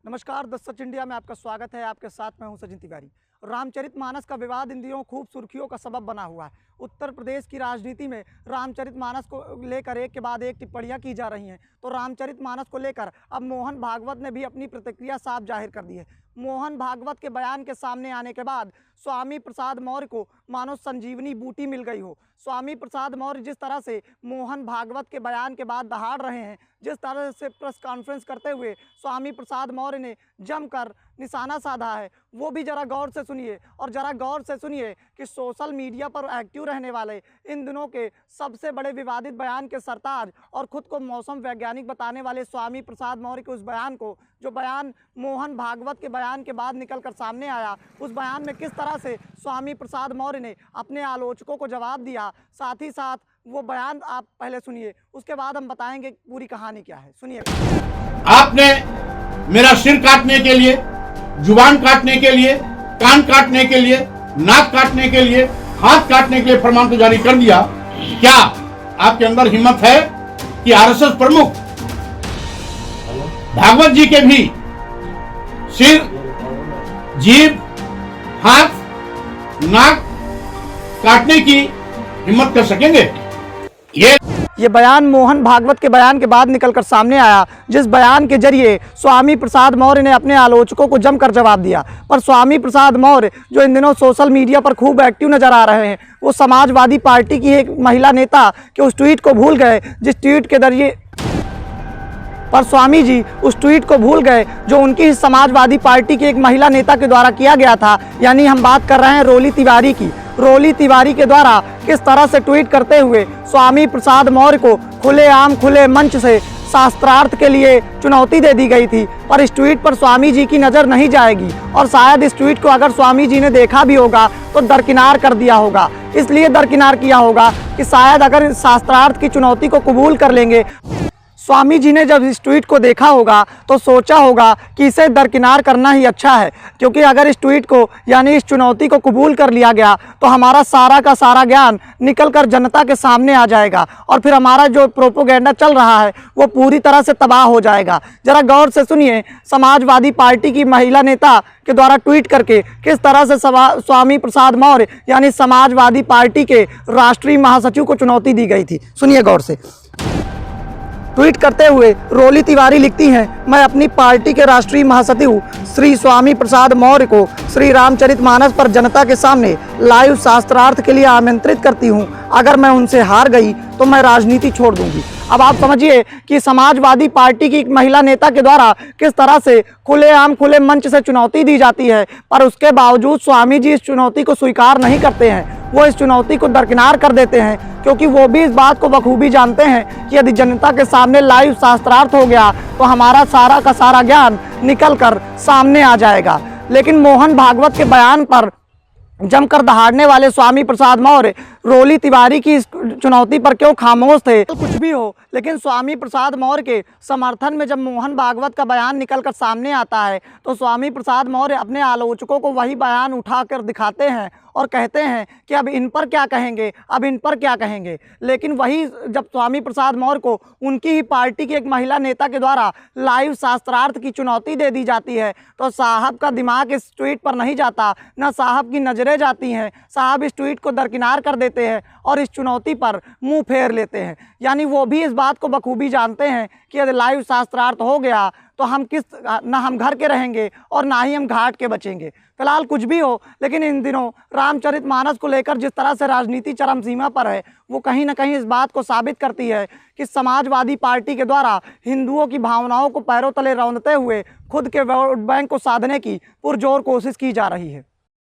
नमस्कार, the such India में आपका स्वागत है। आपके साथ मैं हूं सचिन तिवारी। रामचरितमानस का विवाद इन दिनों खूब सुर्खियों का सबब बना हुआ है। उत्तर प्रदेश की राजनीति में रामचरितमानस को लेकर एक के बाद एक टिप्पणियां की जा रही हैं। तो रामचरितमानस को लेकर अब मोहन भागवत ने भी अपनी प्रतिक्रिया साफ जाहिर कर दी है। मोहन भागवत के बयान के सामने आने के बाद स्वामी प्रसाद मौर्य को मानो संजीवनी बूटी मिल गई हो। स्वामी प्रसाद मौर्य जिस तरह से मोहन भागवत के बयान के बाद दहाड़ रहे हैं, जिस तरह से प्रेस कॉन्फ्रेंस करते हुए स्वामी प्रसाद मौर्य ने जमकर निशाना साधा है, वो भी जरा गौर से सुनिए। और जरा गौर से सुनिए कि सोशल मीडिया पर एक्टिव रहने वाले इन दिनों के सबसे बड़े विवादित बयान के सरताज और खुद को मौसम वैज्ञानिक बताने वाले स्वामी प्रसाद मौर्य के उस बयान को, जो बयान मोहन भागवत के बयान के बाद निकलकर सामने आया, उस बयान में किस तरह से स्वामी प्रसाद मौर्य ने अपने आलोचकों को जवाब दिया। साथ ही साथ वो बयान आप पहले सुनिए, उसके बाद हम बताएंगे पूरी कहानी क्या है। सुनिए। आपने मेरा सिर काटने के लिए, जुबान काटने के लिए, कान काटने के लिए, नाक काटने के लिए, हाथ काटने के लिए फरमान तो जारी कर दिया। क्या आपके अंदर हिम्मत है कि आरएसएस प्रमुख भागवत जी के भी सिर, जीभ, हाथ, नाक काटने की हिम्मत कर सकेंगे? ये बयान मोहन भागवत के बयान के बाद निकलकर सामने आया, जिस बयान के जरिए स्वामी प्रसाद मौर्य ने अपने आलोचकों को जमकर जवाब दिया। पर स्वामी प्रसाद मौर्य जो इन दिनों सोशल मीडिया पर खूब एक्टिव नजर आ रहे हैं, वो समाजवादी पार्टी की एक महिला नेता के उस ट्वीट को भूल गए, जिस ट्वीट के जरिए पर स्वामी जी उस ट्वीट को भूल गए जो उनकी समाजवादी पार्टी की एक महिला नेता के द्वारा किया गया था। यानी हम बात कर रहे हैं रोली तिवारी की। रोली तिवारी के द्वारा किस तरह से ट्वीट करते हुए स्वामी प्रसाद मौर्य को खुलेआम खुले मंच से शास्त्रार्थ के लिए चुनौती दे दी गई थी। पर इस ट्वीट पर स्वामी जी की नज़र नहीं जाएगी और शायद इस ट्वीट को अगर स्वामी जी ने देखा भी होगा तो दरकिनार कर दिया होगा। इसलिए दरकिनार किया होगा कि शायद अगर शास्त्रार्थ की चुनौती को कबूल कर लेंगे, स्वामी जी ने जब इस ट्वीट को देखा होगा तो सोचा होगा कि इसे दरकिनार करना ही अच्छा है, क्योंकि अगर इस ट्वीट को यानी इस चुनौती को कबूल कर लिया गया तो हमारा सारा का सारा ज्ञान निकलकर जनता के सामने आ जाएगा और फिर हमारा जो प्रोपोगेंडा चल रहा है वो पूरी तरह से तबाह हो जाएगा। जरा गौर से सुनिए, समाजवादी पार्टी की महिला नेता के द्वारा ट्वीट करके किस तरह से स्वामी प्रसाद मौर्य यानी समाजवादी पार्टी के राष्ट्रीय महासचिव को चुनौती दी गई थी। सुनिए गौर से। ट्वीट करते हुए रोली तिवारी लिखती हैं, मैं अपनी पार्टी के राष्ट्रीय महासचिव श्री स्वामी प्रसाद मौर्य को श्री रामचरितमानस पर जनता के सामने लाइव शास्त्रार्थ के लिए आमंत्रित करती हूं। अगर मैं उनसे हार गई तो मैं राजनीति छोड़ दूंगी। अब आप समझिए कि समाजवादी पार्टी की एक महिला नेता के द्वारा किस तरह से खुलेआम खुले मंच से चुनौती दी जाती है, पर उसके बावजूद स्वामी जी इस चुनौती को स्वीकार नहीं करते हैं। वो इस चुनौती को दरकिनार कर देते हैं, क्योंकि वो भी इस बात को बखूबी जानते हैं कि यदि जनता के सामने लाइव शास्त्रार्थ हो गया तो हमारा सारा का सारा ज्ञान निकल कर सामने आ जाएगा। लेकिन मोहन भागवत के बयान पर जमकर दहाड़ने वाले स्वामी प्रसाद मौर्य रोली तिवारी की इस चुनौती पर क्यों खामोश थे? कुछ भी हो, लेकिन स्वामी प्रसाद मौर्य के समर्थन में जब मोहन भागवत का बयान निकलकर सामने आता है तो स्वामी प्रसाद मौर्य अपने आलोचकों को वही बयान उठाकर दिखाते हैं और कहते हैं कि अब इन पर क्या कहेंगे, अब इन पर क्या कहेंगे। लेकिन वही जब स्वामी प्रसाद मौर्य को उनकी ही पार्टी की एक महिला नेता के द्वारा लाइव शास्त्रार्थ की चुनौती दे दी जाती है तो साहब का दिमाग इस ट्वीट पर नहीं जाता, न साहब की नज़रें जाती हैं। साहब इस ट्वीट को दरकिनार कर देते हैं और इस चुनौती पर मुंह फेर लेते हैं। यानी वो भी इस बात को बखूबी जानते हैं कि यदि लाइव शास्त्रार्थ हो गया तो हम हम घर के रहेंगे और ना ही हम घाट के बचेंगे। फिलहाल कुछ भी हो, लेकिन इन दिनों रामचरितमानस को लेकर जिस तरह से राजनीति चरम सीमा पर है, वो कहीं ना कहीं इस बात को साबित करती है कि समाजवादी पार्टी के द्वारा हिंदुओं की भावनाओं को पैरों तले रौंदते हुए खुद के वोट बैंक को साधने की पुरजोर कोशिश की जा रही है।